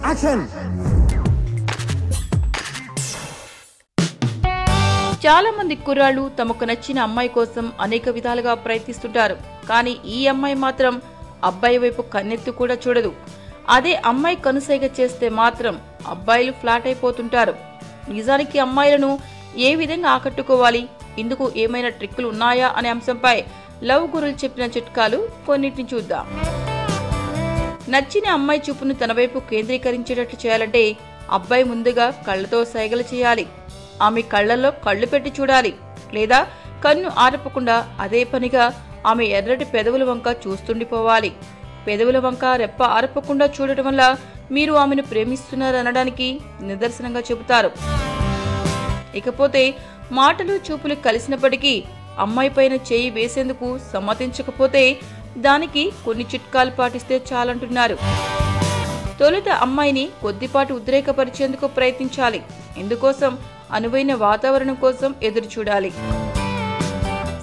Action. చాలా మంది కుర్రాళ్ళు తమకు నచ్చిన అమ్మాయి కోసం అనేక విధాలుగా ప్రయత్నిస్తుంటారు. కానీ ఈ అమ్మాయి మాత్రం అబ్బాయి వైపు కన్నెత్తి కూడా చూడదు. అదే అమ్మాయి కనుసైగ చేస్తే మాత్రం అబ్బాయిలు ఫ్లాట్ అయిపోతుంటారు. నిజానికి అమ్మాయిలను ఏ విధంగా ఆకట్టుకోవాలి, ఇందుకు ఏమైనా ట్రిక్కులు ఉన్నాయా అనే అంశంపై లవ్ గురులు చెప్పిన చిట్కాలు కొన్నిటిని చూద్దాం. నచ్చిన అమ్మాయి చూపును తన వైపు కేంద్రీకరించేటట్లు చేయాలంటే అబ్బాయి ముందుగా కళ్ళతో సైగలు చేయాలి. ఆమె కళ్లలో కళ్ళు పెట్టి చూడాలి, లేదా కన్ను ఆరపకుండా అదే పనిగా ఆమె ఎర్రటి పెదవుల వంక చూస్తుండిపోవాలి. పెదవుల వంక రెప్ప ఆరపకుండా చూడటం వల్ల మీరు ఆమెను ప్రేమిస్తున్నారనడానికి నిదర్శనంగా చెబుతారు. ఇకపోతే మాటలు చూపులు కలిసినప్పటికీ అమ్మాయి పైన చేయి వేసేందుకు సమ్మతించకపోతే దానికి కొన్ని చిట్కాలు పాటిస్తే చాలంటున్నారు. తొలుత అమ్మాయిని కొద్దిపాటు ఉద్రేకపరిచేందుకు ప్రయత్నించాలి. ఇందుకోసం అనువైన వాతావరణం కోసం ఎదురు చూడాలి.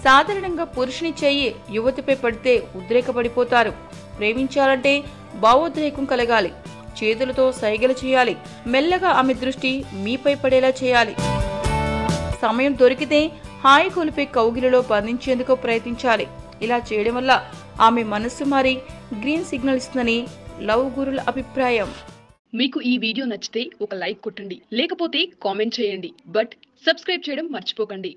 సాధారణంగా పురుషుని చెయ్యి యువతిపై పడితే ఉద్రేకపడిపోతారు. ప్రేమించాలంటే భావోద్రేకం కలగాలి. చేతులతో సైగలు చేయాలి. మెల్లగా ఆమె దృష్టి మీపై పడేలా చేయాలి. సమయం దొరికితే హాయి కొలిపే కౌగిలిలో బంధించేందుకు ప్రయత్నించాలి. ఇలా చేయడం వల్ల ఆమె మనస్సు మారి గ్రీన్ సిగ్నల్ ఇస్తుందని లవ్ గురుల అభిప్రాయం. మీకు ఈ వీడియో నచ్చితే ఒక లైక్ కొట్టండి, లేకపోతే కామెంట్ చేయండి. బట్ సబ్స్క్రైబ్ చేయడం మర్చిపోకండి.